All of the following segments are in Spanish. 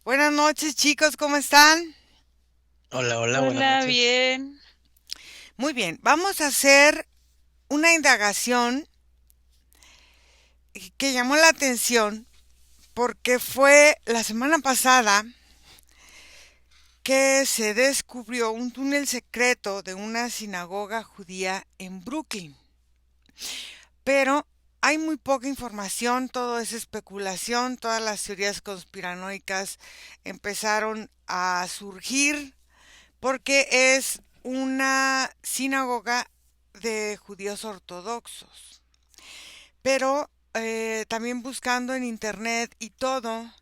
Buenas noches, chicos, ¿cómo están? Hola, hola, buenas Hola, noches. bien. Muy bien, vamos a hacer una indagación que llamó la atención porque fue la semana pasada que se descubrió un túnel secreto de una sinagoga judía en Brooklyn. Pero hay muy poca información, todo es especulación, todas las teorías conspiranoicas empezaron a surgir porque es una sinagoga de judíos ortodoxos. Pero también buscando en internet y todo,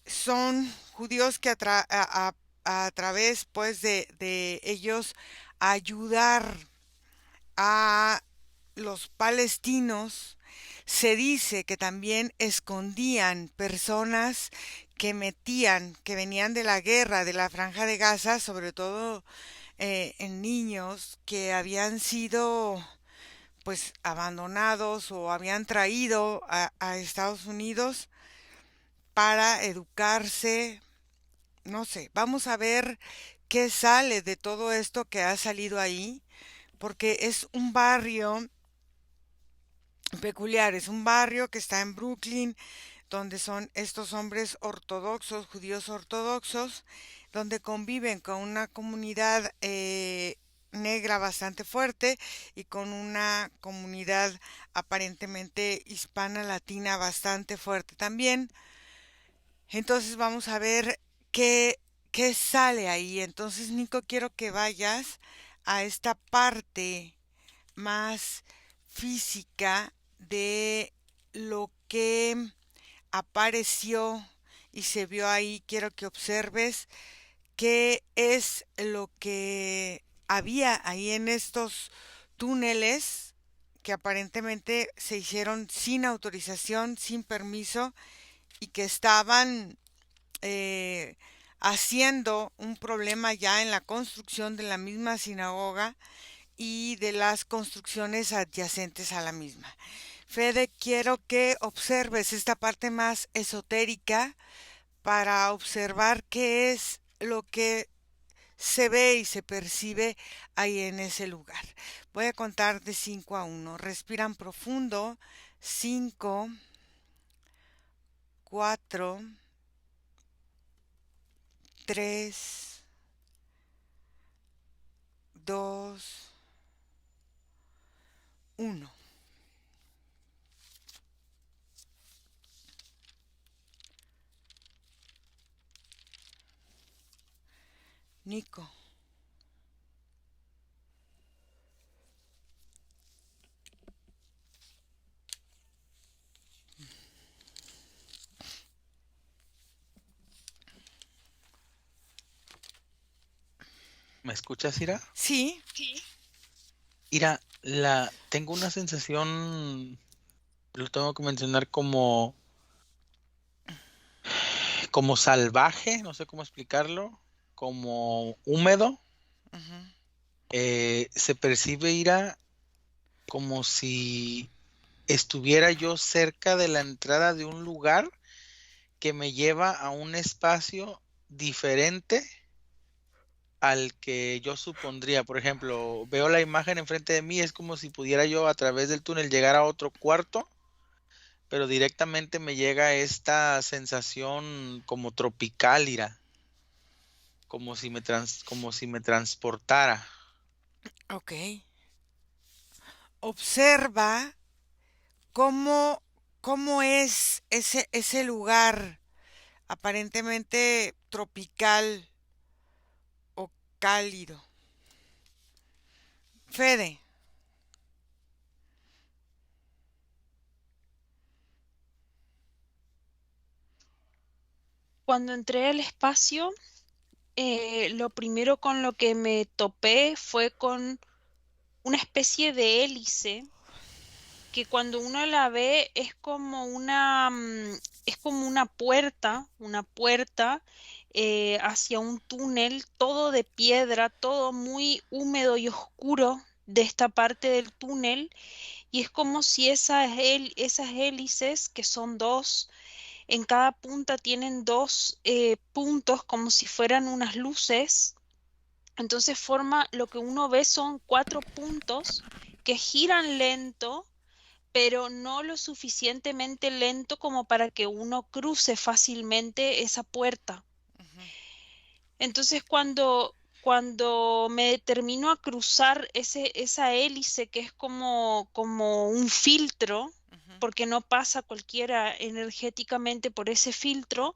son judíos que a través pues de ellos ayudar a los palestinos, se dice que también escondían personas que venían de la guerra de la Franja de Gaza, sobre todo en niños que habían sido pues abandonados o habían traído a Estados Unidos para educarse, no sé, vamos a ver qué sale de todo esto que ha salido ahí, porque es un barrio peculiar, es un barrio que está en Brooklyn, donde son estos hombres ortodoxos, judíos ortodoxos, donde conviven con una comunidad negra bastante fuerte y con una comunidad aparentemente hispana latina bastante fuerte también. Entonces vamos a ver qué, qué sale ahí. Entonces, Nico, quiero que vayas a esta parte más física de lo que apareció y se vio ahí. Quiero que observes qué es lo que había ahí en estos túneles que aparentemente se hicieron sin autorización, sin permiso y que estaban eh, haciendo un problema ya en la construcción de la misma sinagoga y de las construcciones adyacentes a la misma. Fede, quiero que observes esta parte más esotérica para observar qué es lo que se ve y se percibe ahí en ese lugar. Voy a contar de 5 a uno. Respiran profundo. 5, 4, 3, 2, 1. Nico, ¿Me escuchas, Ira? sí, Ira, tengo una sensación, lo tengo que mencionar como salvaje, no sé cómo explicarlo, como húmedo. ujú, Se percibe, Ira, como si estuviera yo cerca de la entrada de un lugar que me lleva a un espacio diferente al que yo supondría. Por ejemplo, veo la imagen enfrente de mí, es como si pudiera yo a través del túnel llegar a otro cuarto, pero directamente me llega esta sensación como tropical, Ira, como si me transportara. ok. Observa cómo, cómo es ese lugar aparentemente tropical o cálido. Fede, Cuando entré al espacio, lo primero con lo que me topé fue con una especie de hélice que cuando uno la ve es como es como una puerta hacia un túnel, todo de piedra, todo muy húmedo y oscuro de esta parte del túnel, y es como si esas hélices, que son dos, En cada punta tienen dos puntos como si fueran unas luces. Entonces forma lo que uno ve son 4 puntos que giran lento, pero no lo suficientemente lento como para que uno cruce fácilmente esa puerta. Ujú, Entonces cuando me determino a cruzar esa hélice que es como un filtro, ujú. porque no pasa cualquiera energéticamente por ese filtro,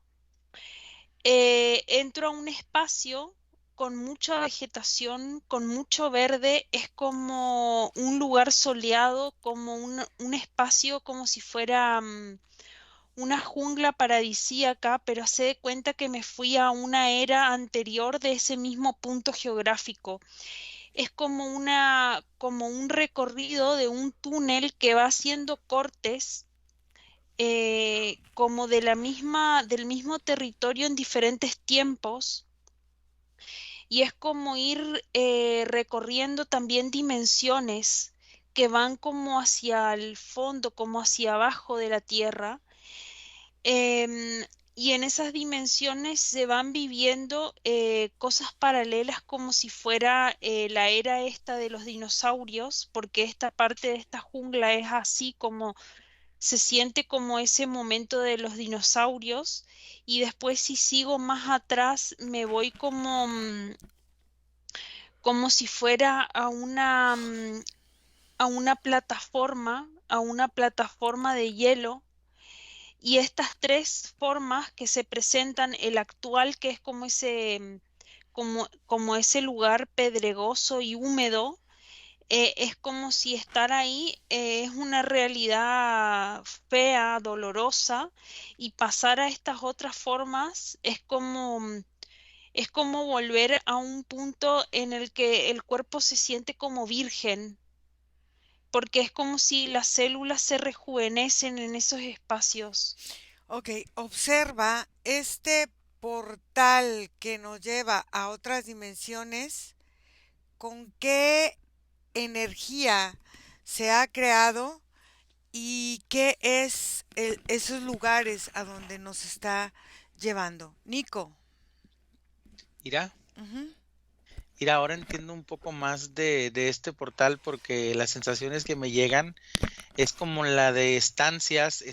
entro a un espacio con mucha vegetación, con mucho verde, es como un lugar soleado, como un espacio como si fuera una jungla paradisíaca, pero hace de cuenta que me fui a una era anterior de ese mismo punto geográfico. Es como un recorrido de un túnel que va haciendo cortes como del mismo territorio en diferentes tiempos, y es como ir recorriendo también dimensiones que van como hacia el fondo, como hacia abajo de la tierra. Y en esas dimensiones se van viviendo cosas paralelas como si fuera la era esta de los dinosaurios, porque esta parte de esta jungla es así como se siente como ese momento de los dinosaurios. Y después si sigo más atrás me voy como si fuera a una plataforma de hielo. Y estas 3 formas que se presentan, el actual, que es como ese lugar pedregoso y húmedo, es como si estar ahí es una realidad fea, dolorosa, y pasar a estas otras formas es como volver a un punto en el que el cuerpo se siente como virgen, porque es como si las células se rejuvenecen en esos espacios. Ok, observa este portal que nos lleva a otras dimensiones, con qué energía se ha creado y qué es esos lugares a donde nos está llevando. Nico. Mira, Ujú, mira, ahora entiendo un poco más de este portal porque las sensaciones que me llegan es como la de estancias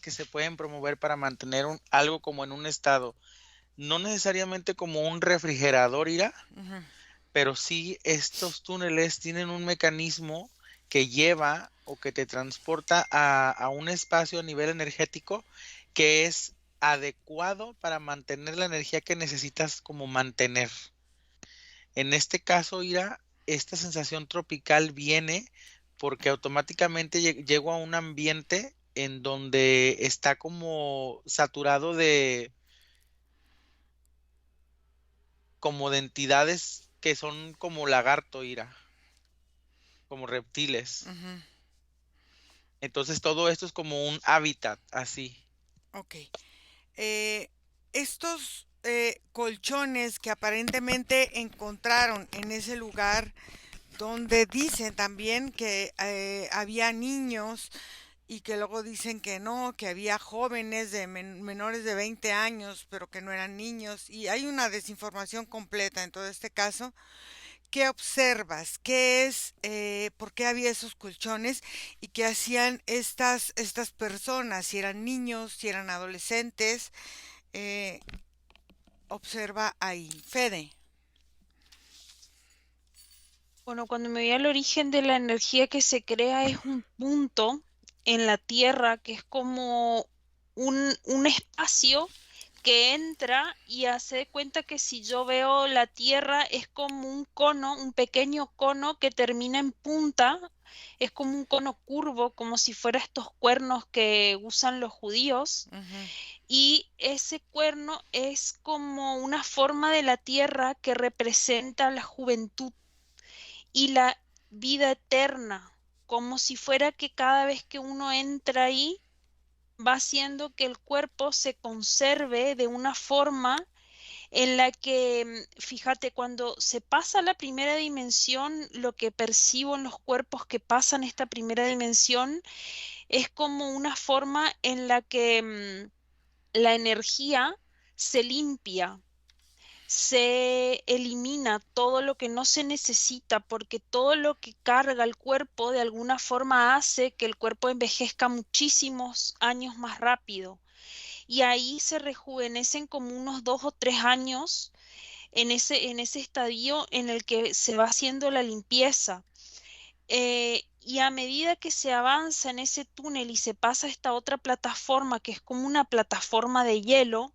que se pueden promover para mantener algo como en un estado, no necesariamente como un refrigerador, Ira, ujú. pero sí estos túneles tienen un mecanismo que lleva o que te transporta a un espacio a nivel energético que es adecuado para mantener la energía que necesitas como mantener. En este caso, Ira, esta sensación tropical viene porque automáticamente llego a un ambiente en donde está como saturado como de entidades que son como lagarto, Ira, como reptiles. Ujú. Entonces todo esto es como un hábitat, así. Ok. Eh, estos colchones que aparentemente encontraron en ese lugar, donde dicen también que había niños y que luego dicen que no, que había jóvenes de menores de 20 años, pero que no eran niños, y hay una desinformación completa en todo este caso. ¿Qué observas? ¿Qué es? ¿Por qué había esos colchones? ¿Y qué hacían estas personas? Si eran niños, si eran adolescentes. eh, Observa ahí. Fede. Bueno, cuando me voy al origen de la energía que se crea es un punto en la Tierra que es como un espacio que entra y hace de cuenta que si yo veo la Tierra es como un cono, un pequeño cono que termina en punta, es como un cono curvo, como si fuera estos cuernos que usan los judíos, Ujú, y ese cuerno es como una forma de la Tierra que representa la juventud y la vida eterna, como si fuera que cada vez que uno entra ahí va haciendo que el cuerpo se conserve de una forma en la que, fíjate, cuando se pasa la primera dimensión, lo que percibo en los cuerpos que pasan esta primera dimensión es como una forma en la que la energía se limpia, se elimina todo lo que no se necesita, porque todo lo que carga el cuerpo de alguna forma hace que el cuerpo envejezca muchísimos años más rápido. Y ahí se rejuvenecen como unos 2 o 3 años en ese estadio en el que se va haciendo la limpieza. Y a medida que se avanza en ese túnel y se pasa a esta otra plataforma, que es como una plataforma de hielo,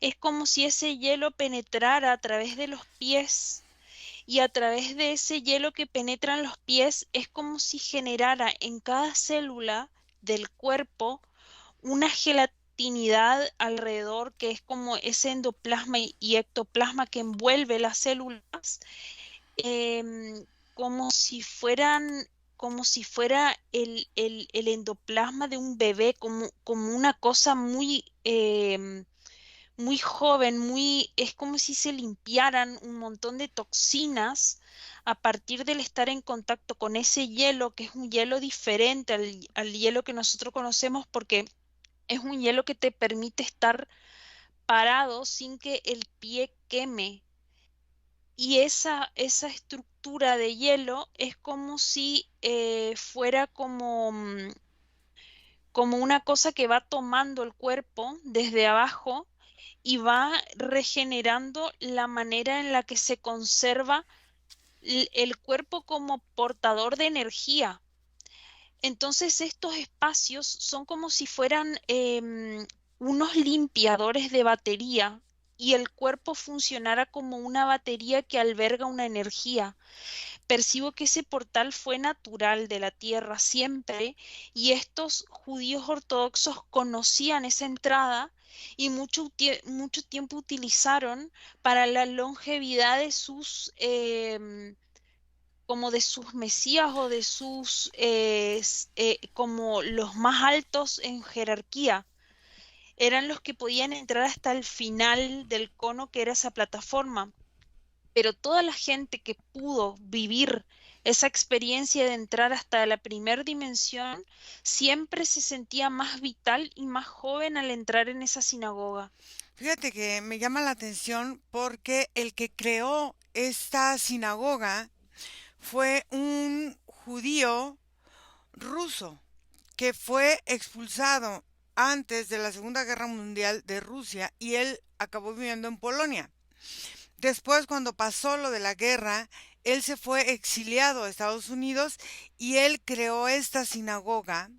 es como si ese hielo penetrara a través de los pies, y a través de ese hielo que penetra en los pies es como si generara en cada célula del cuerpo una gelatinidad alrededor, que es como ese endoplasma y ectoplasma que envuelve las células, como si fueran, como si fuera el endoplasma de un bebé, como una cosa muy, muy joven, es como si se limpiaran un montón de toxinas a partir del estar en contacto con ese hielo, que es un hielo diferente al hielo que nosotros conocemos, porque es un hielo que te permite estar parado sin que el pie queme. Y esa estructura de hielo es como si fuera como una cosa que va tomando el cuerpo desde abajo y va regenerando la manera en la que se conserva el cuerpo como portador de energía. Entonces estos espacios son como si fueran unos limpiadores de batería, y el cuerpo funcionara como una batería que alberga una energía. Percibo que ese portal fue natural de la tierra siempre, y estos judíos ortodoxos conocían esa entrada y mucho tiempo utilizaron para la longevidad de sus, como de sus mesías, o de sus, como los más altos en jerarquía. Eran los que podían entrar hasta el final del cono, que era esa plataforma. Pero toda la gente que pudo vivir esa experiencia de entrar hasta la primer dimensión siempre se sentía más vital y más joven al entrar en esa sinagoga. Fíjate que me llama la atención porque el que creó esta sinagoga fue un judío ruso que fue expulsado antes de la Segunda Guerra Mundial de Rusia y él acabó viviendo en Polonia. Después, cuando pasó lo de la guerra, él se fue exiliado a Estados Unidos y él creó esta sinagoga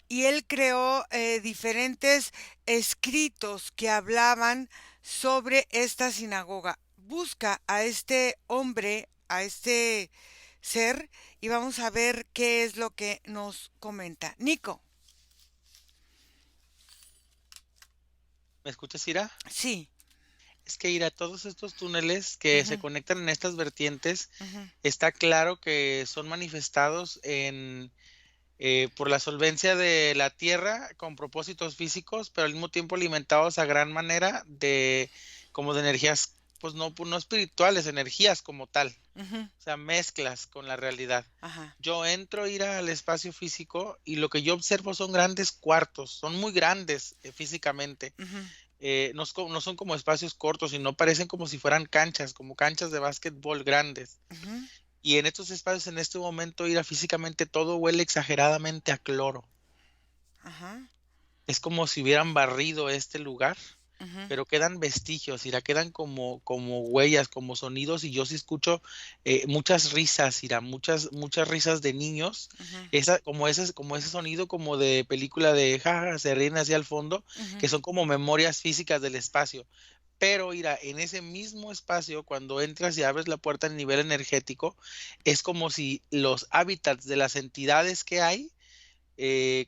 y él creó diferentes escritos que hablaban sobre esta sinagoga. Busca a este hombre, a este ser, y vamos a ver qué es lo que nos comenta. Nico, ¿Me escuchas, Ira? sí. Es que Ira, todos estos túneles que se Ujú, conectan en estas vertientes, ujú, está claro que son manifestados por la solvencia de la Tierra con propósitos físicos, pero al mismo tiempo alimentados a gran manera como de energías, pues no espirituales, energías como tal, ujú, o sea, mezclas con la realidad. ajá, Yo entro a ir al espacio físico y lo que yo observo son grandes cuartos, son muy grandes físicamente. ujú, No son como espacios cortos, sino parecen como si fueran canchas, como canchas de básquetbol grandes. ujú, Y en estos espacios, en este momento, ir a físicamente todo huele exageradamente a cloro. ajá, Es como si hubieran barrido este lugar, ujú, pero quedan vestigios, Ira, quedan como huellas, como sonidos, y yo sí escucho muchas risas, Ira, muchas risas de niños, ujú, como ese sonido como de película de jaja, se ríen hacia el fondo, ujú, que son como memorias físicas del espacio. Pero, Ira, en ese mismo espacio, cuando entras y abres la puerta a nivel energético, es como si los hábitats de las entidades que hay eh,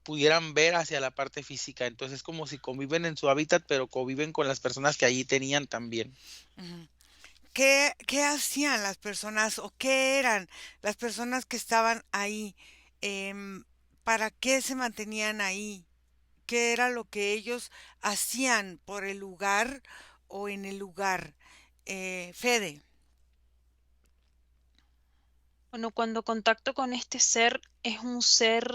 pudieran ver hacia la parte física. Entonces es como si conviven en su hábitat, pero conviven con las personas que allí tenían también. ujú. ¿Qué hacían las personas o qué eran las personas que estaban ahí? Em, ¿Para qué se mantenían ahí? ¿Qué era lo que ellos hacían por el lugar o en el lugar? Fede. Bueno, cuando contacto con este ser, es un ser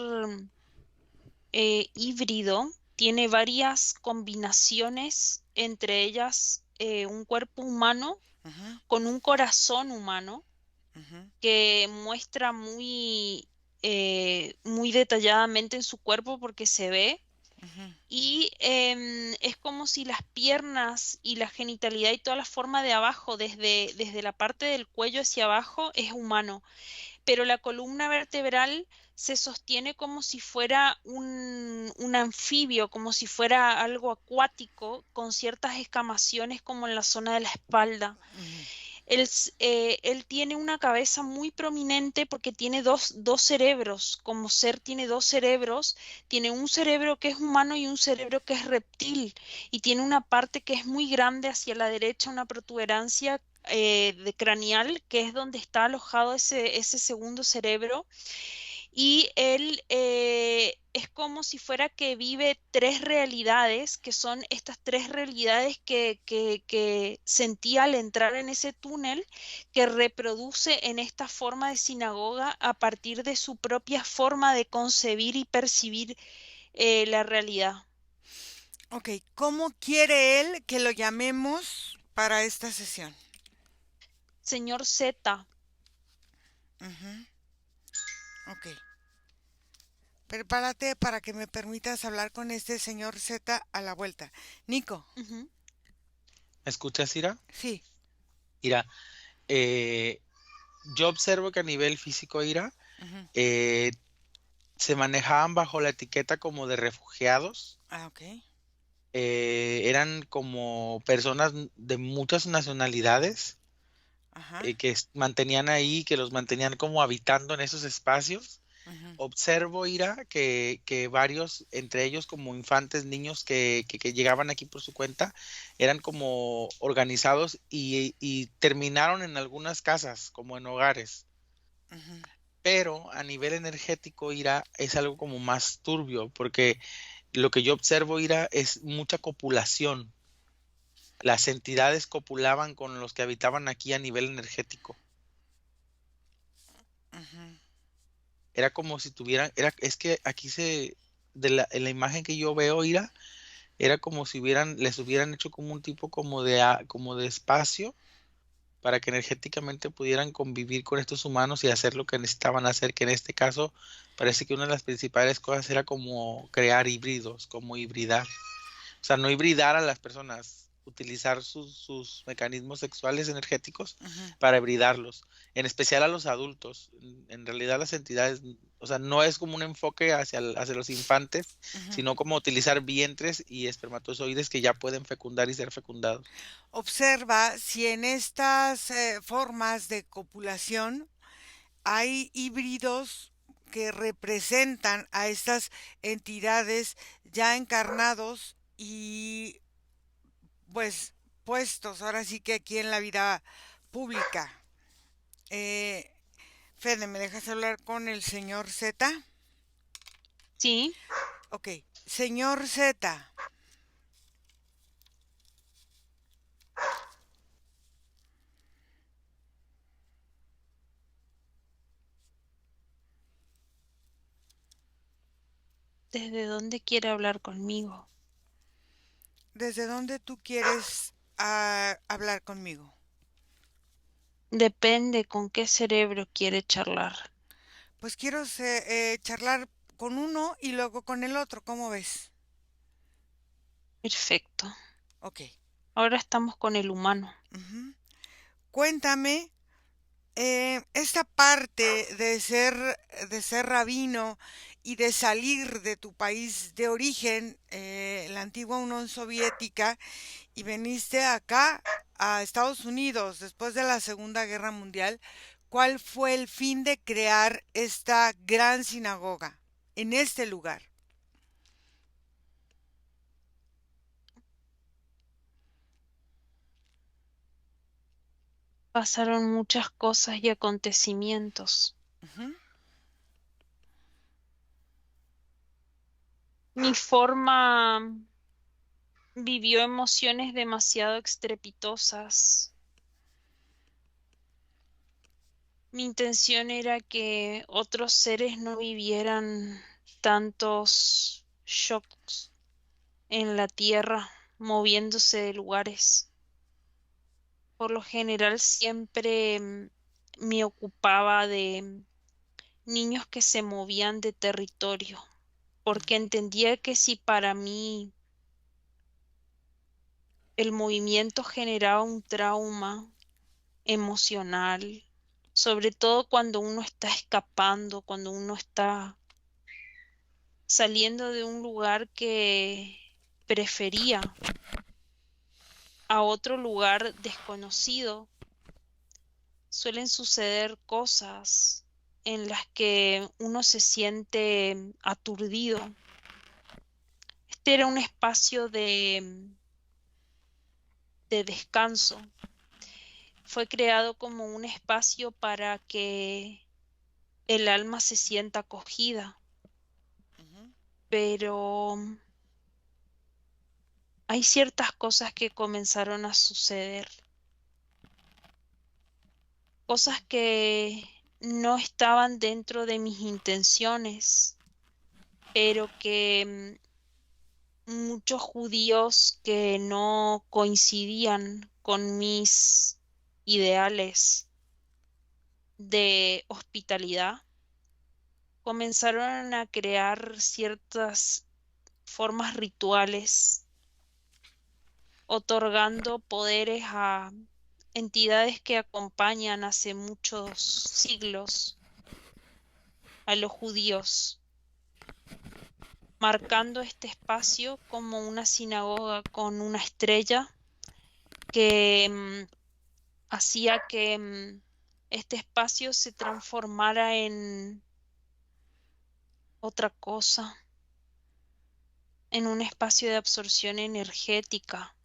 híbrido, tiene varias combinaciones, entre ellas un cuerpo humano Ujú, con un corazón humano ujú, que muestra muy detalladamente en su cuerpo porque se ve. ujú, Y es como si las piernas y la genitalidad y toda la forma de abajo, desde la parte del cuello hacia abajo, es humano, pero la columna vertebral se sostiene como si fuera un anfibio, como si fuera algo acuático, con ciertas escamaciones como en la zona de la espalda. ujú. Él tiene una cabeza muy prominente porque tiene dos cerebros. Como ser tiene dos cerebros, tiene un cerebro que es humano y un cerebro que es reptil. Y tiene una parte que es muy grande hacia la derecha, una protuberancia de craneal, que es donde está alojado ese segundo cerebro. Y él es como si fuera que vive tres realidades, que son estas tres realidades que sentía al entrar en ese túnel, que reproduce en esta forma de sinagoga a partir de su propia forma de concebir y percibir la realidad. Ok, ¿cómo quiere él que lo llamemos para esta sesión? Señor Z. Ujú, ok. Prepárate para que me permitas hablar con este señor Z a la vuelta. Nico, Ujú, ¿Me escuchas, Ira? sí. Ira, eh, yo observo que a nivel físico, Ira, Ujú. eh, se manejaban bajo la etiqueta como de refugiados. Ah, ok. Eran como personas de muchas nacionalidades Ajá. mantenían ahí, que los mantenían como habitando en esos espacios. Ujú, Observo, Ira, que varios, entre ellos como infantes, niños que llegaban aquí por su cuenta, eran como organizados y terminaron en algunas casas, como en hogares. ujú, Pero a nivel energético, Ira, es algo como más turbio, porque lo que yo observo, Ira, es mucha copulación. Las entidades copulaban con los que habitaban aquí a nivel energético. ujú. Era como si tuvieran, es que aquí en la imagen que yo veo, Ira, era como si les hubieran hecho como un tipo como de espacio para que energéticamente pudieran convivir con estos humanos y hacer lo que necesitaban hacer, que en este caso parece que una de las principales cosas era como crear híbridos, como hibridar. O sea, no hibridar a las personas, utilizar sus mecanismos sexuales energéticos Ujú, para hibridarlos, en especial a los adultos. En realidad las entidades, o sea, no es como un enfoque hacia los infantes, ujú. sino como utilizar vientres y espermatozoides que ya pueden fecundar y ser fecundados. Observa si en estas formas de copulación hay híbridos que representan a estas entidades ya encarnados y pues puestos ahora sí que aquí en la vida pública. Eh, Fede, ¿me dejas hablar con el señor Z? sí, Ok, señor Z, ¿desde dónde quiere hablar conmigo? ¿desde dónde tú quieres hablar conmigo? Depende con qué cerebro quiere charlar. Pues quiero charlar con uno y luego con el otro, ¿cómo ves? Perfecto. Ok. Ahora estamos con el humano. Ujú. Cuéntame, esta parte de ser rabino y de salir de tu país de origen, la antigua Unión Soviética, y viniste acá a Estados Unidos después de la Segunda Guerra Mundial, ¿cuál fue el fin de crear esta gran sinagoga en este lugar? Pasaron muchas cosas y acontecimientos. Ujú, Mi forma vivió emociones demasiado estrepitosas. Mi intención era que otros seres no vivieran tantos shocks en la tierra, moviéndose de lugares. Por lo general siempre me ocupaba de niños que se movían de territorio, porque entendía que si para mí el movimiento generaba un trauma emocional, sobre todo cuando uno está escapando, cuando uno está saliendo de un lugar que prefería a otro lugar desconocido, suelen suceder cosas en las que uno se siente aturdido. Este era un espacio de descanso. Fue creado como un espacio para que el alma se sienta acogida, Ujú. pero hay ciertas cosas que comenzaron a suceder, cosas que no estaban dentro de mis intenciones, pero que muchos judíos que no coincidían con mis ideales de hospitalidad comenzaron a crear ciertas formas rituales, otorgando poderes a entidades que acompañan hace muchos siglos a los judíos, marcando este espacio como una sinagoga con una estrella que hacía que este espacio se transformara en otra cosa, en un espacio de absorción energética.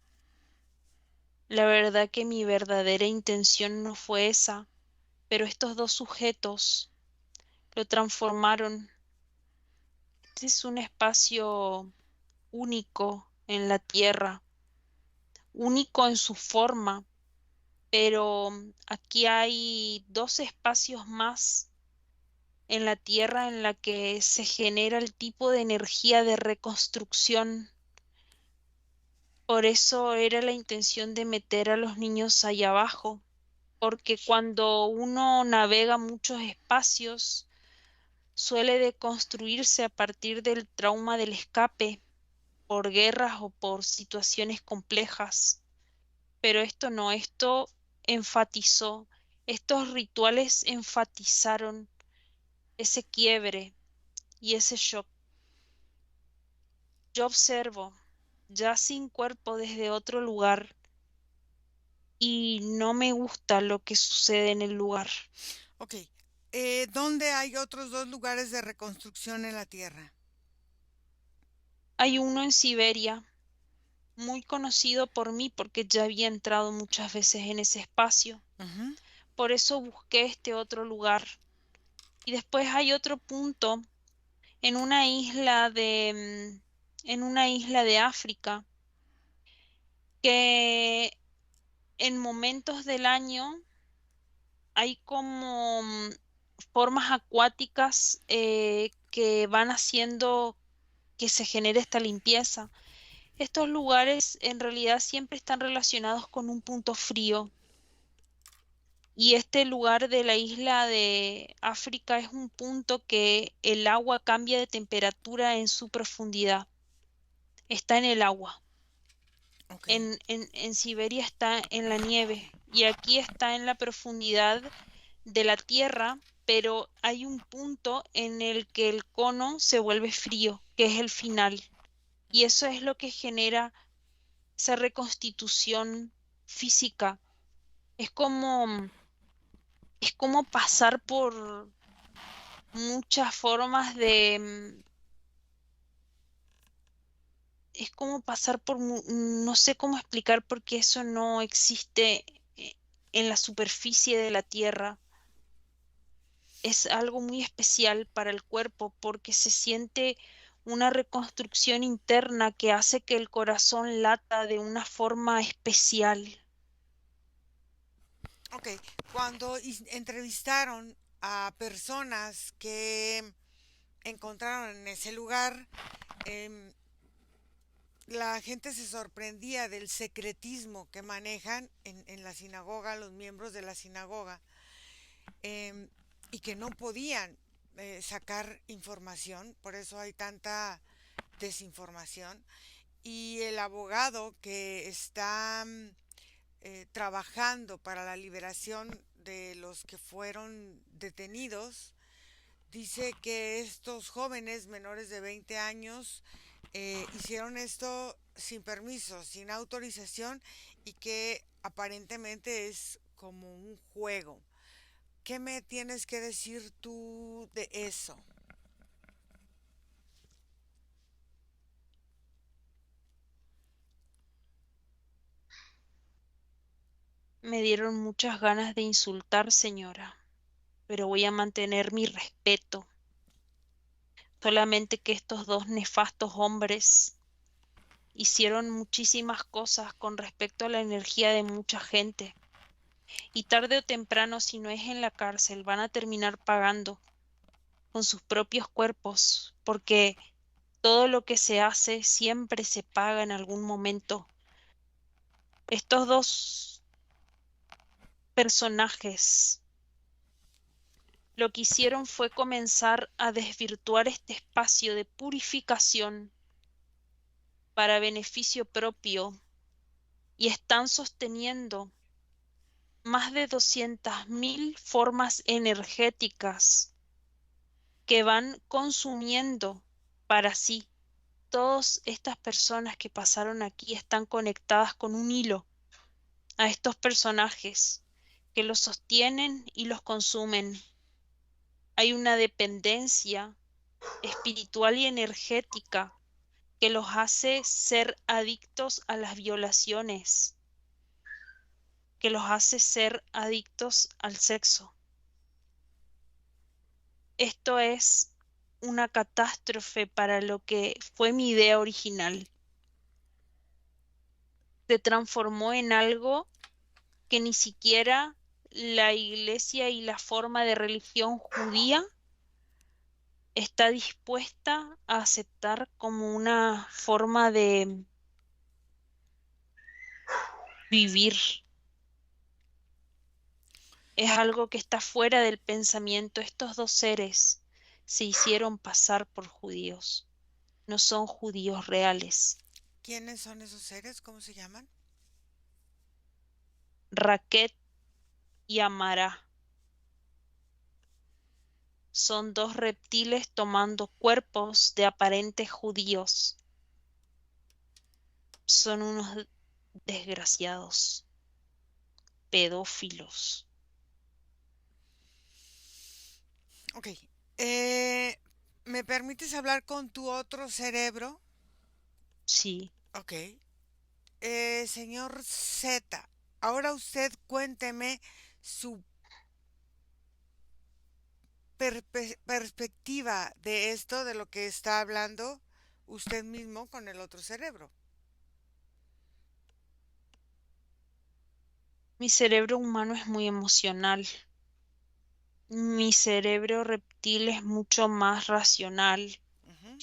La verdad que mi verdadera intención no fue esa, pero estos dos sujetos lo transformaron. Este es un espacio único en la Tierra, único en su forma, pero aquí hay dos espacios más en la Tierra en la que se genera el tipo de energía de reconstrucción. Por eso era la intención de meter a los niños allá abajo, porque cuando uno navega muchos espacios, suele deconstruirse a partir del trauma del escape por guerras o por situaciones complejas. Pero esto no, esto enfatizó, estos rituales enfatizaron ese quiebre y ese shock. Yo observo, ya sin cuerpo desde otro lugar, y no me gusta lo que sucede en el lugar. Ok. ¿Dónde hay otros dos lugares de reconstrucción en la Tierra? Hay uno en Siberia, muy conocido por mí porque ya había entrado muchas veces en ese espacio. Ujú. Por eso busqué este otro lugar. Y después hay otro punto en una isla en una isla de África que en momentos del año hay como formas acuáticas que van haciendo que se genere esta limpieza. Estos lugares en realidad siempre están relacionados con un punto frío y este lugar de la isla de África es un punto que el agua cambia de temperatura en su profundidad. Está en el agua. Ok. En Siberia está en la nieve y aquí está en la profundidad de la tierra, pero hay un punto en el que el cono se vuelve frío, que es el final. Y eso es lo que genera esa reconstitución física. Es como, es como pasar por muchas formas es como pasar por, no sé cómo explicar porque eso no existe en la superficie de la Tierra. Es algo muy especial para el cuerpo porque se siente una reconstrucción interna que hace que el corazón lata de una forma especial. Ok. Cuando entrevistaron a personas que encontraron en ese lugar, em, la gente se sorprendía del secretismo que manejan en la sinagoga, los miembros de la sinagoga, em, y que no podían sacar información, por eso hay tanta desinformación. Y el abogado que está trabajando para la liberación de los que fueron detenidos, dice que estos jóvenes menores de 20 años hicieron esto sin permiso, sin autorización y que aparentemente es como un juego. ¿Qué me tienes que decir tú de eso? Me dieron muchas ganas de insultar, señora, pero voy a mantener mi respeto. Solamente que estos dos nefastos hombres hicieron muchísimas cosas con respecto a la energía de mucha gente. Y tarde o temprano, si no es en la cárcel, van a terminar pagando con sus propios cuerpos, porque todo lo que se hace siempre se paga en algún momento. Estos dos personajes lo que hicieron fue comenzar a desvirtuar este espacio de purificación para beneficio propio y están sosteniendo más de 200.000 formas energéticas que van consumiendo para sí. Todas estas personas que pasaron aquí están conectadas con un hilo a estos personajes que los sostienen y los consumen. Hay una dependencia espiritual y energética que los hace ser adictos a las violaciones, que los hace ser adictos al sexo. Esto es una catástrofe para lo que fue mi idea original. Se transformó en algo que ni siquiera la iglesia y la forma de religión judía está dispuesta a aceptar como una forma de vivir. Es algo que está fuera del pensamiento. Estos dos seres se hicieron pasar por judíos. No son judíos reales. ¿Quiénes son esos seres? ¿Cómo se llaman? Raquel y Amará son dos reptiles tomando cuerpos de aparentes judíos. Son unos desgraciados, pedófilos. Ok. ¿Me permites hablar con tu otro cerebro? Sí, Ok. Señor Z, ahora usted cuénteme su perspectiva de esto, de lo que está hablando usted mismo con el otro cerebro. mi cerebro humano es muy emocional. Mi cerebro reptil es mucho más racional, Ujú.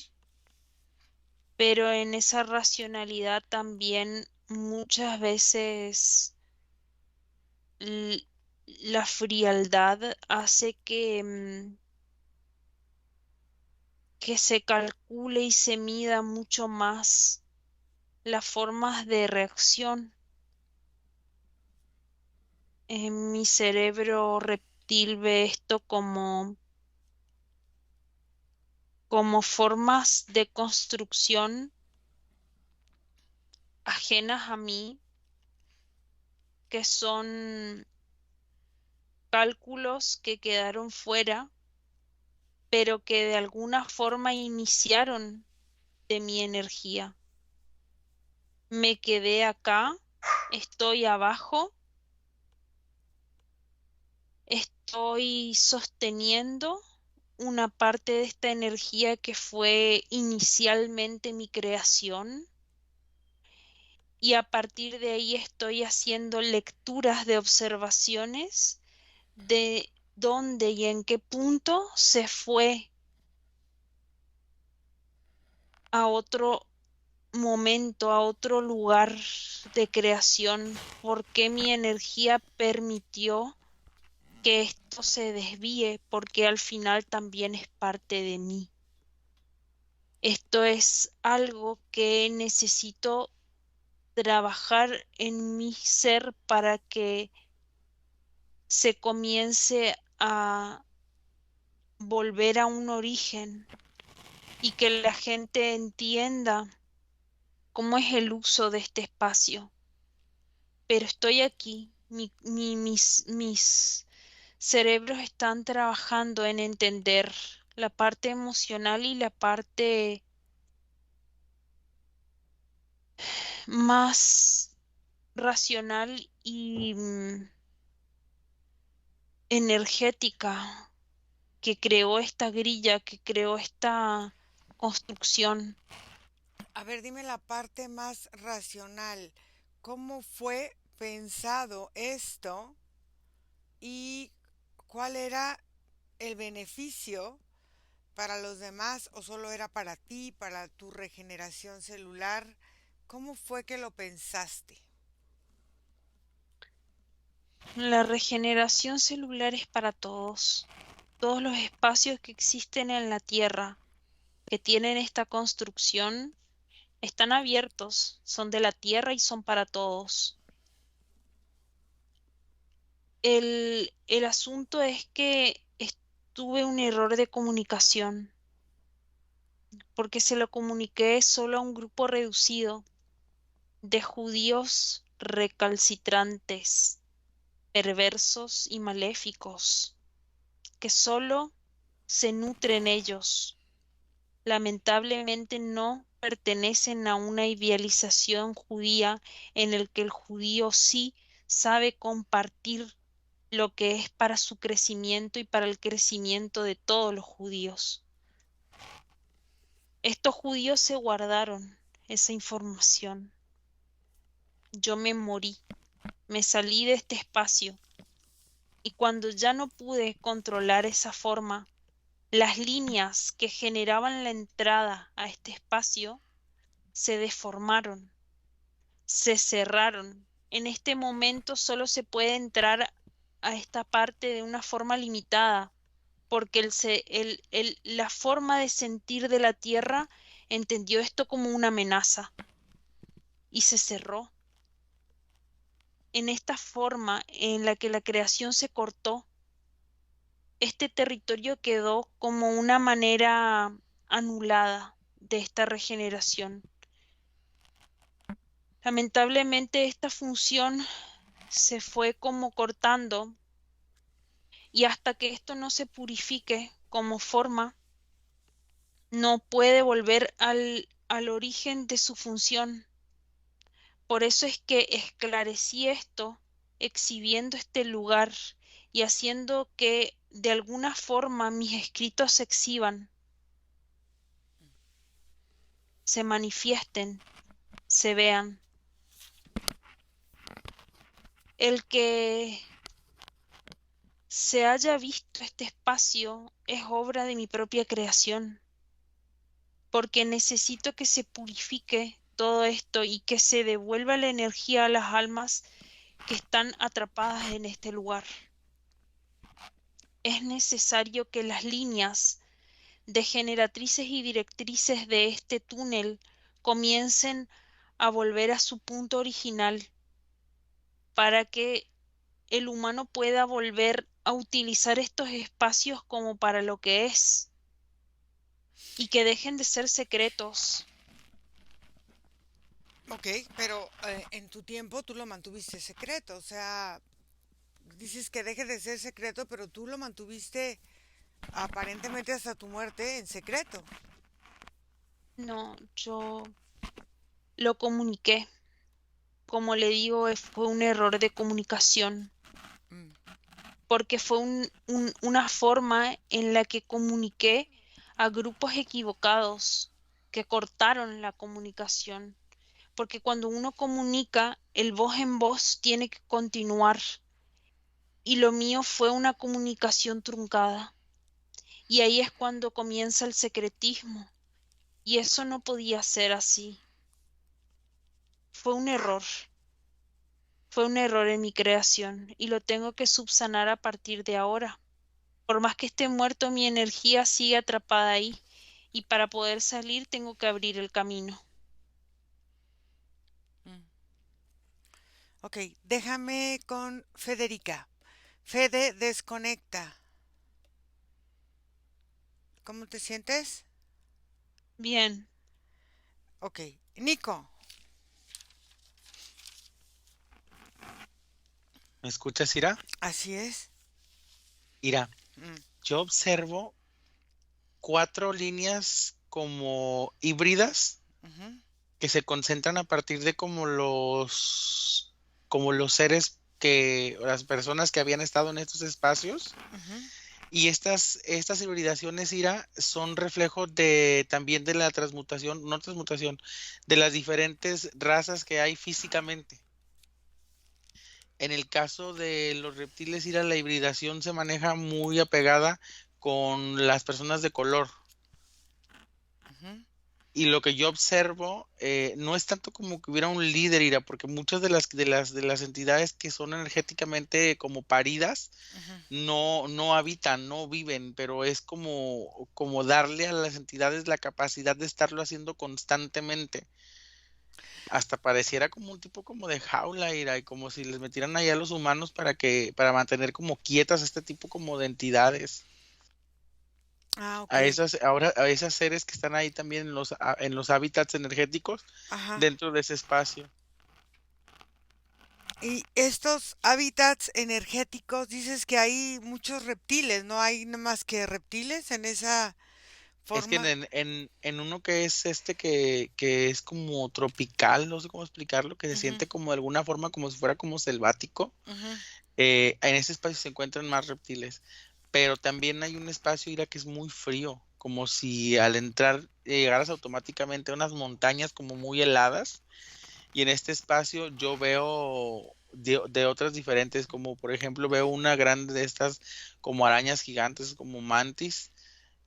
pero en esa racionalidad también muchas veces l- la frialdad hace que se calcule y se mida mucho más las formas de reacción. Mi cerebro reptil ve esto como formas de construcción ajenas a mí, que son cálculos que quedaron fuera, pero que de alguna forma iniciaron de mi energía. Me quedé acá, estoy abajo, estoy sosteniendo una parte de esta energía que fue inicialmente mi creación y a partir de ahí estoy haciendo lecturas de observaciones de dónde y en qué punto se fue a otro momento, a otro lugar de creación, por qué mi energía permitió que esto se desvíe, porque al final también es parte de mí. Esto es algo que necesito trabajar en mi ser para que se comience a volver a un origen y que la gente entienda cómo es el uso de este espacio. Pero estoy aquí, mis cerebros están trabajando en entender la parte emocional y la parte más racional y energética que creó esta grilla, que creó esta construcción. A ver, dime la parte más racional. ¿Cómo fue pensado esto y cuál era el beneficio para los demás o solo era para ti, para tu regeneración celular? ¿Cómo fue que lo pensaste? La regeneración celular es para todos. Todos los espacios que existen en la Tierra, que tienen esta construcción, están abiertos, son de la Tierra y son para todos. El asunto es que tuve un error de comunicación, porque se lo comuniqué solo a un grupo reducido de judíos recalcitrantes, perversos y maléficos, que solo se nutren ellos. Lamentablemente no pertenecen a una idealización judía en el que el judío sí sabe compartir lo que es para su crecimiento y para el crecimiento de todos los judíos. Estos judíos se guardaron esa información. Yo me morí, me salí de este espacio y cuando ya no pude controlar esa forma, las líneas que generaban la entrada a este espacio se deformaron, se cerraron. En este momento solo se puede entrar a esta parte de una forma limitada, porque la forma de sentir de la Tierra entendió esto como una amenaza y se cerró. En esta forma en la que la creación se cortó, este territorio quedó como una manera anulada de esta regeneración. Lamentablemente esta función se fue como cortando y hasta que esto no se purifique como forma, no puede volver al origen de su función. Por eso es que esclarecí esto, exhibiendo este lugar y haciendo que de alguna forma mis escritos se exhiban, se manifiesten, se vean. El que se haya visto este espacio es obra de mi propia creación, porque necesito que se purifique todo esto y que se devuelva la energía a las almas que están atrapadas en este lugar. Es necesario que las líneas de generatrices y directrices de este túnel comiencen a volver a su punto original para que el humano pueda volver a utilizar estos espacios como para lo que es y que dejen de ser secretos. Ok, pero en tu tiempo tú lo mantuviste secreto, o sea, dices que deje de ser secreto, pero tú lo mantuviste aparentemente hasta tu muerte en secreto. No, yo lo comuniqué. Como le digo, fue un error de comunicación, Mm. porque fue una forma en la que comuniqué a grupos equivocados que cortaron la comunicación. Porque cuando uno comunica, el voz en voz tiene que continuar. Y lo mío fue una comunicación truncada. Y ahí es cuando comienza el secretismo. y eso no podía ser así. Fue un error. Fue un error en mi creación y lo tengo que subsanar a partir de ahora. Por más que esté muerto, mi energía sigue atrapada ahí y para poder salir tengo que abrir el camino. Mm. Ok, déjame con Federica. Fede, desconecta. ¿Cómo te sientes? Bien, Ok, Nico. ¿Me escuchas, Ira? Así es. Ira, Mm, yo observo 4 líneas como híbridas ujú, que se concentran a partir de como los seres o las personas que habían estado en estos espacios. ujú, Y estas hibridaciones, Ira, son reflejo también de la transmutación, no transmutación, de las diferentes razas que hay físicamente. En el caso de los reptiles, Ira, la hibridación se maneja muy apegada con las personas de color. ujú, Y lo que yo observo no es tanto como que hubiera un líder, Ira, porque muchas de las entidades que son energéticamente como paridas ujú. no habitan, no viven, pero es como darle a las entidades la capacidad de estarlo haciendo constantemente. Hasta pareciera como un tipo como de jaula, Ira, y como si les metieran ahí a los humanos para mantener como quietas este tipo como de entidades. Ah, ok. A esas seres que están ahí también en los hábitats energéticos Ajá. dentro de ese espacio. Y estos hábitats energéticos, dices que hay muchos reptiles, ¿no hay nada más que reptiles en esa Es que forma? en uno que es que es como tropical, no sé cómo explicarlo, que se Ujú, siente como de alguna forma como si fuera como selvático, ujú. en ese espacio se encuentran más reptiles. Pero también hay un espacio, Ira, que es muy frío, como si al entrar llegaras automáticamente a unas montañas como muy heladas. Y en este espacio yo veo de otras diferentes, como por ejemplo veo una grande de estas como arañas gigantes, como mantis.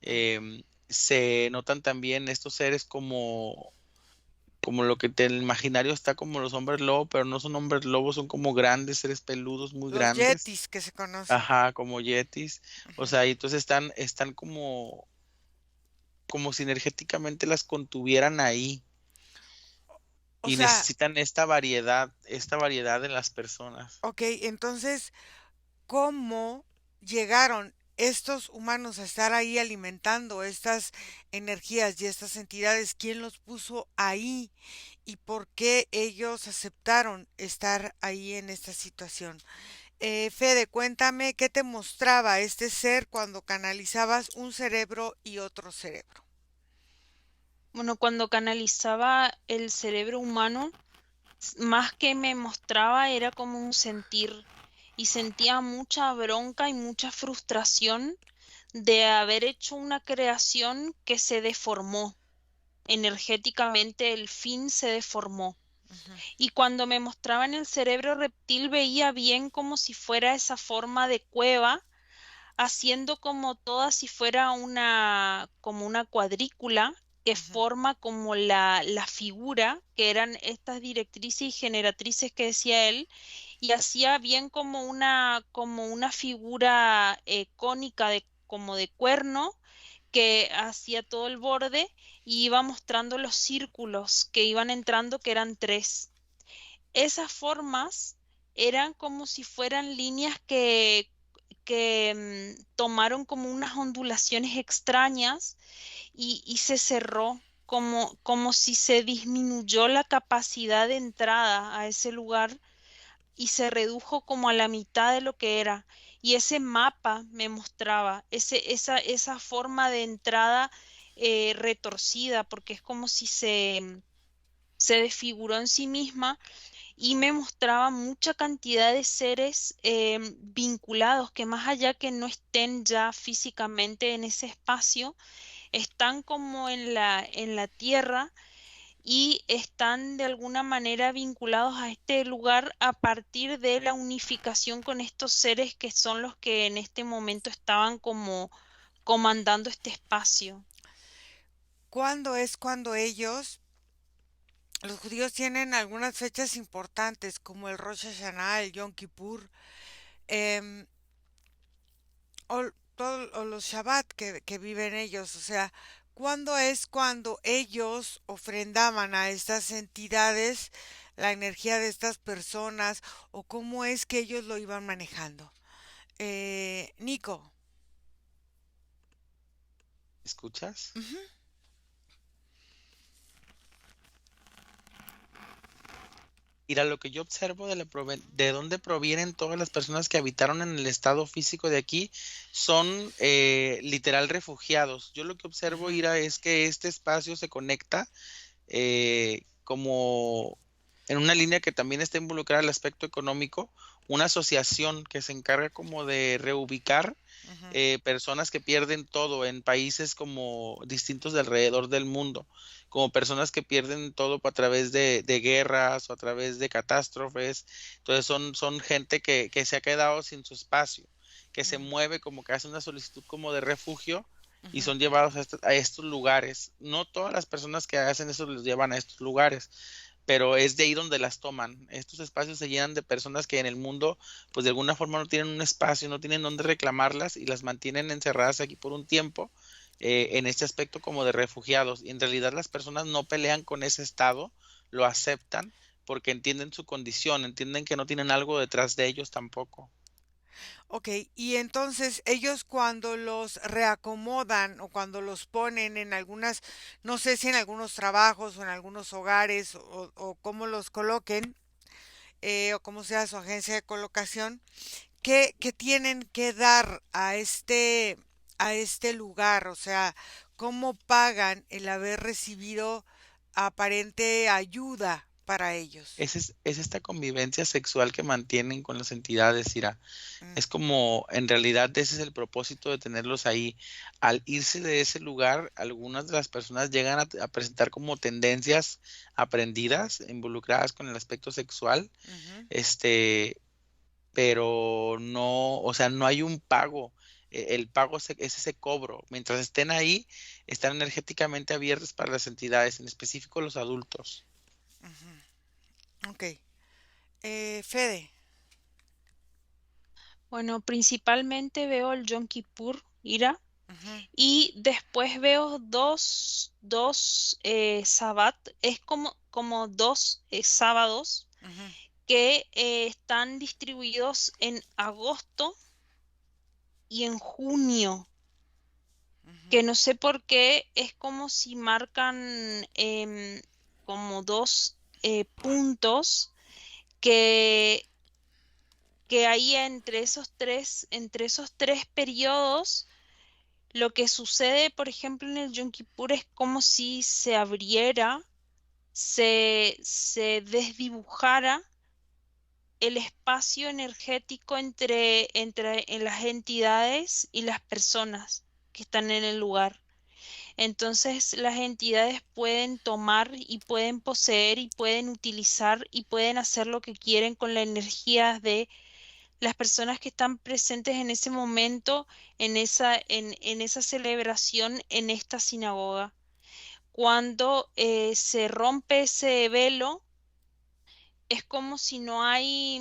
Mm. Se notan también estos seres como lo que el imaginario está como los hombres lobo, pero no son hombres lobos, son como grandes seres peludos, muy Los grandes. yetis que se conocen. Ajá, como yetis. O Ujú. sea, y entonces están como si energéticamente las contuvieran ahí O y sea, necesitan esta variedad de las personas. ok, entonces, ¿cómo llegaron estos humanos a estar ahí alimentando estas energías y estas entidades? ¿Quién los puso ahí? ¿Y por qué ellos aceptaron estar ahí en esta situación? Fede, cuéntame qué te mostraba este ser cuando canalizabas un cerebro y otro cerebro. bueno, cuando canalizaba el cerebro humano, más que me mostraba era como un sentir y sentía mucha bronca y mucha frustración de haber hecho una creación que se deformó. Energéticamente el fin se deformó. Ujú, Y cuando me mostraban el cerebro reptil veía bien como si fuera esa forma de cueva, haciendo como toda si fuera como una cuadrícula que ujú. forma como la figura, que eran estas directrices y generatrices que decía él, y hacía bien como una figura cónica como de cuerno que hacía todo el borde y iba mostrando los círculos que iban entrando, que eran tres. Esas formas eran como si fueran líneas que tomaron como unas ondulaciones extrañas y se cerró, como si se disminuyó la capacidad de entrada a ese lugar y se redujo como a la mitad de lo que era. Y ese mapa me mostraba esa forma de entrada retorcida, porque es como si se desfiguró en sí misma y me mostraba mucha cantidad de seres vinculados que más allá que no estén ya físicamente en ese espacio, están como en la tierra y están de alguna manera vinculados a este lugar a partir de la unificación con estos seres que son los que en este momento estaban como comandando este espacio. ¿Cuándo es cuando los judíos tienen algunas fechas importantes como el Rosh Hashanah, el Yom Kippur, em, o los Shabbat que viven ellos? O sea, ¿cuándo es cuando ellos ofrendaban a estas entidades la energía de estas personas o cómo es que ellos lo iban manejando? Nico. ¿Escuchas? Ujú, Mira, lo que yo observo de dónde provienen todas las personas que habitaron en el estado físico de aquí son literal refugiados. Yo lo que observo, ujú, Ira, es que este espacio se conecta como en una línea que también está involucrada el aspecto económico, una asociación que se encarga como de reubicar ujú, personas que pierden todo en países como distintos de alrededor del mundo, como personas que pierden todo a través de guerras o a través de catástrofes. Entonces son gente que se ha quedado sin su espacio, que se mueve como que hace una solicitud como de refugio y ujú. son llevados a estos lugares. No todas las personas que hacen eso los llevan a estos lugares, pero es de ahí donde las toman. Estos espacios se llenan de personas que en el mundo, pues de alguna forma no tienen un espacio, no tienen dónde reclamarlas y las mantienen encerradas aquí por un tiempo, en este aspecto como de refugiados. Y en realidad las personas no pelean con ese estado, lo aceptan porque entienden su condición, entienden que no tienen algo detrás de ellos tampoco. Ok, y entonces ellos cuando los reacomodan o cuando los ponen en algunas, no sé si en algunos trabajos o en algunos hogares o cómo los coloquen, o cómo sea su agencia de colocación, ¿qué tienen que dar a este lugar? O sea, ¿cómo pagan el haber recibido aparente ayuda para ellos? Es esta convivencia sexual que mantienen con las entidades, Ira. Mm, Es como, en realidad, ese es el propósito de tenerlos ahí. Al irse de ese lugar, algunas de las personas llegan a presentar como tendencias aprendidas, involucradas con el aspecto sexual, ujú. este, pero no, o sea, no hay un pago. El pago es ese cobro. Mientras estén ahí, están energéticamente abiertos para las entidades, en específico los adultos. Ok. Fede. Bueno, principalmente veo el Yom Kippur, Ira, Ujú, y después veo dos Sabbat, es como dos sábados ujú, que están distribuidos en agosto y en junio, ujú, que no sé por qué es como si marcan como dos puntos que, que ahí entre esos tres periodos, lo que sucede, por ejemplo, en el Yom Kippur es como si se abriera, se desdibujara el espacio energético entre en las entidades y las personas que están en el lugar. Entonces las entidades pueden tomar y pueden poseer y pueden utilizar y pueden hacer lo que quieren con la energía de las personas que están presentes en ese momento, en esa celebración, en esta sinagoga. Cuando se rompe ese velo, es como si no hay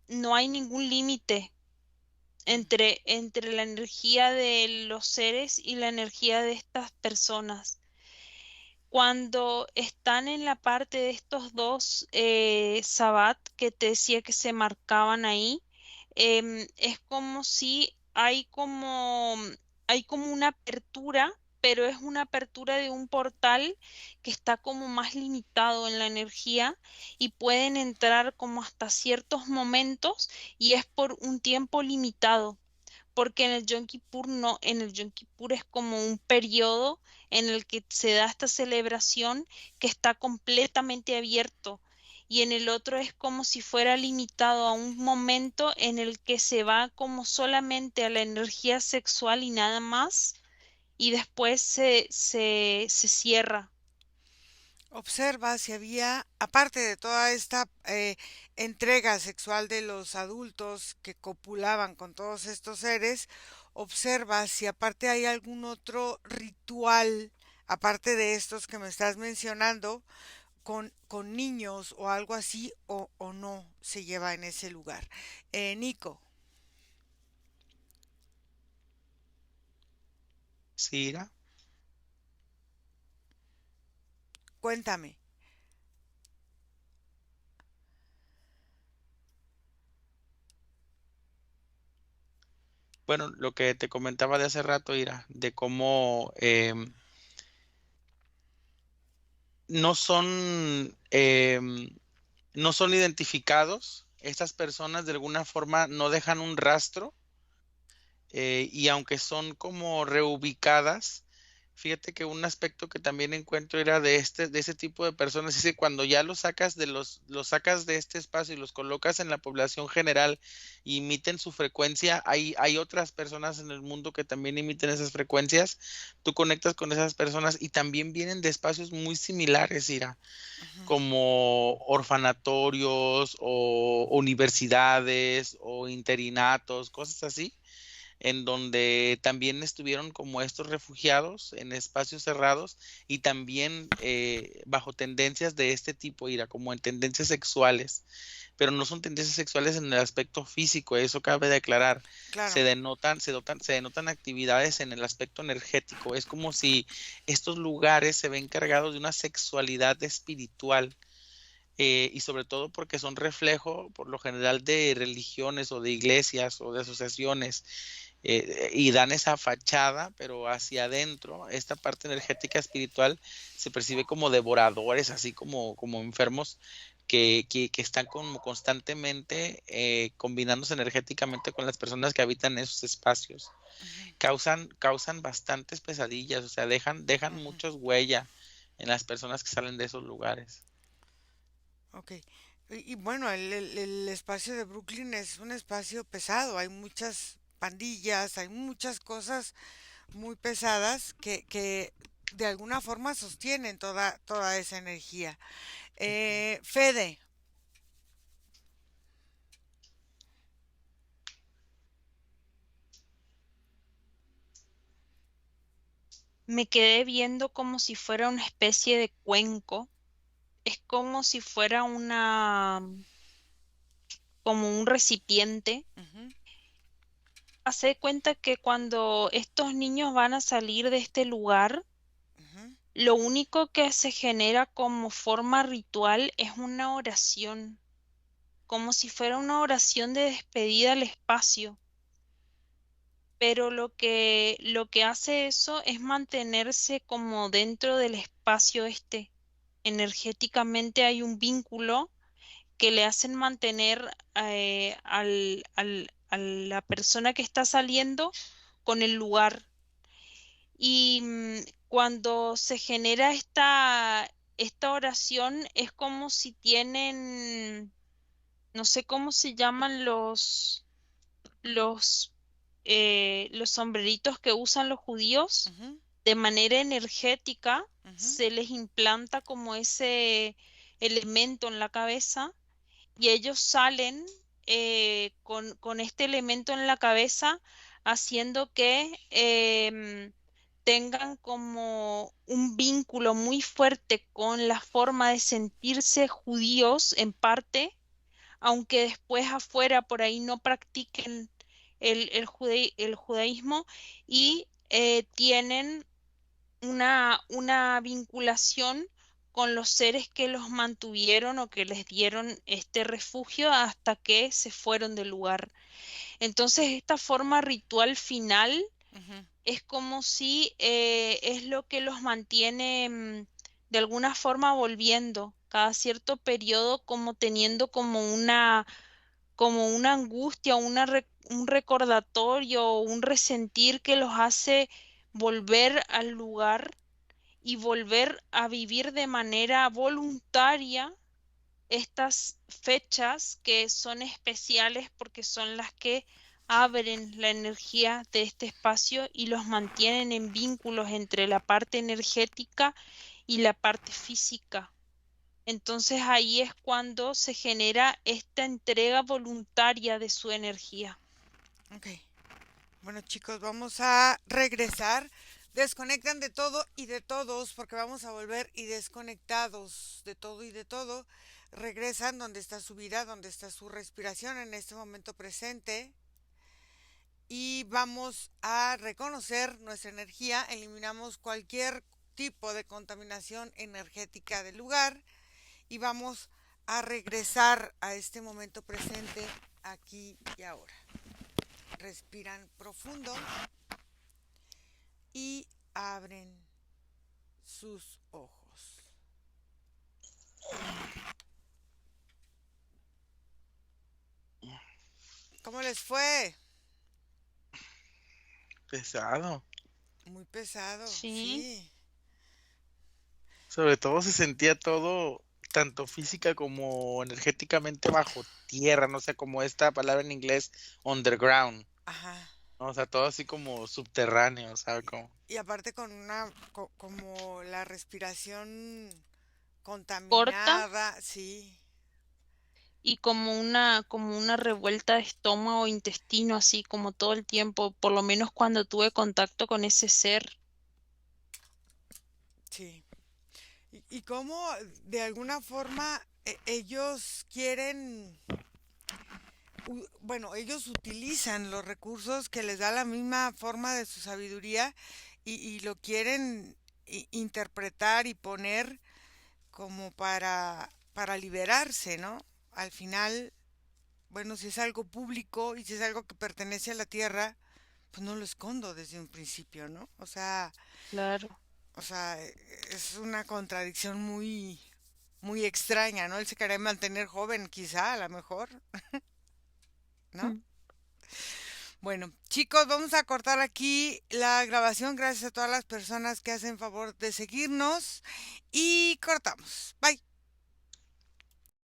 ningún límite entre la energía de los seres y la energía de estas personas. Cuando están en la parte de estos dos sabbat que te decía que se marcaban ahí, es como si hay como una apertura, pero es una apertura de un portal que está como más limitado en la energía y pueden entrar como hasta ciertos momentos y es por un tiempo limitado, porque en el Yom Kippur no, en el Yom Kippur es como un periodo en el que se da esta celebración que está completamente abierto y en el otro es como si fuera limitado a un momento en el que se va como solamente a la energía sexual y nada más y después se cierra. observa si había, aparte de toda esta entrega sexual de los adultos que copulaban con todos estos seres, observa si aparte hay algún otro ritual aparte de estos que me estás mencionando, con niños o algo así, o no se lleva en ese lugar. Nico, Sí, Ira. cuéntame. Bueno, lo que te comentaba de hace rato, Ira, de cómo no son, no son identificados. Estas personas de alguna forma no dejan un rastro, y aunque son como reubicadas, fíjate que un aspecto que también encuentro era de ese tipo de personas, es que cuando ya los sacas de este espacio y los colocas en la población general y emiten su frecuencia, hay otras personas en el mundo que también emiten esas frecuencias, tú conectas con esas personas y también vienen de espacios muy similares, Ira, Ujú, como orfanatorios o universidades o interinatos, cosas así, en donde también estuvieron como estos refugiados en espacios cerrados y también bajo tendencias de este tipo, Ira, como en tendencias sexuales, pero no son tendencias sexuales en el aspecto físico, eso cabe de aclarar. claro. Se denotan actividades en el aspecto energético. Es como si estos lugares se ven cargados de una sexualidad espiritual, y sobre todo porque son reflejo, por lo general, de religiones o de iglesias o de asociaciones, y dan esa fachada, pero hacia adentro, esta parte energética espiritual se percibe como devoradores, así como enfermos que están como constantemente combinándose energéticamente con las personas que habitan esos espacios. Ujú, Causan bastantes pesadillas, o sea, dejan ujú, muchas huellas en las personas que salen de esos lugares. ok. Y bueno, el espacio de Brooklyn es un espacio pesado. Hay muchas pandillas, hay muchas cosas muy pesadas que de alguna forma sostienen toda esa energía. Fede, Me quedé viendo como si fuera una especie de cuenco. Es como si fuera como un recipiente. ujú, Hace de cuenta que cuando estos niños van a salir de este lugar, ujú, lo único que se genera como forma ritual es una oración, como si fuera una oración de despedida al espacio. Pero lo que hace eso es mantenerse como dentro del espacio este. Energéticamente hay un vínculo que le hacen mantener a la persona que está saliendo con el lugar. Y cuando se genera esta oración es como si tienen, no sé cómo se llaman los, los sombreritos que usan los judíos, ujú, de manera energética ujú, se les implanta como ese elemento en la cabeza y ellos salen con este elemento en la cabeza, haciendo que tengan como un vínculo muy fuerte con la forma de sentirse judíos en parte, aunque después afuera por ahí no practiquen el judaísmo y tienen una vinculación con los seres que los mantuvieron o que les dieron este refugio hasta que se fueron del lugar. Entonces, esta forma ritual final ujú. es como si es lo que los mantiene de alguna forma volviendo cada cierto periodo, como teniendo como una angustia, un recordatorio, un resentir que los hace volver al lugar y volver a vivir de manera voluntaria estas fechas que son especiales porque son las que abren la energía de este espacio y los mantienen en vínculos entre la parte energética y la parte física. Entonces ahí es cuando se genera esta entrega voluntaria de su energía. Ok. Bueno, chicos, vamos a regresar desconectan de todo y de todos, porque vamos a volver y desconectados de todo y de todo, regresan donde está su vida, donde está su respiración en este momento presente y vamos a reconocer nuestra energía, eliminamos cualquier tipo de contaminación energética del lugar y vamos a regresar a este momento presente aquí y ahora. Respiran profundo y abren sus ojos. ¿Cómo les fue? Pesado. Muy pesado, Sí, sí. Sobre todo se sentía todo, tanto física como energéticamente bajo tierra, no sé, como esta palabra en inglés, underground, Ajá. ¿no? O sea, todo así como subterráneo, ¿sabes? Como, Y aparte con como la respiración corta contaminada, sí, y como una revuelta de estómago, intestino, así como todo el tiempo, por lo menos cuando tuve contacto con ese ser. sí. Y cómo de alguna forma ellos quieren, bueno, ellos utilizan los recursos que les da la misma forma de su sabiduría y lo quieren interpretar y poner como para liberarse, ¿no? Al final, bueno, si es algo público y si es algo que pertenece a la tierra, pues no lo escondo desde un principio, ¿no? Claro. O sea, es una contradicción muy extraña, ¿no? Él se quería mantener joven, quizá, a lo mejor, ¿no? Mm. Bueno, chicos, vamos a cortar aquí la grabación. Gracias a todas las personas que hacen favor de seguirnos y cortamos. Bye.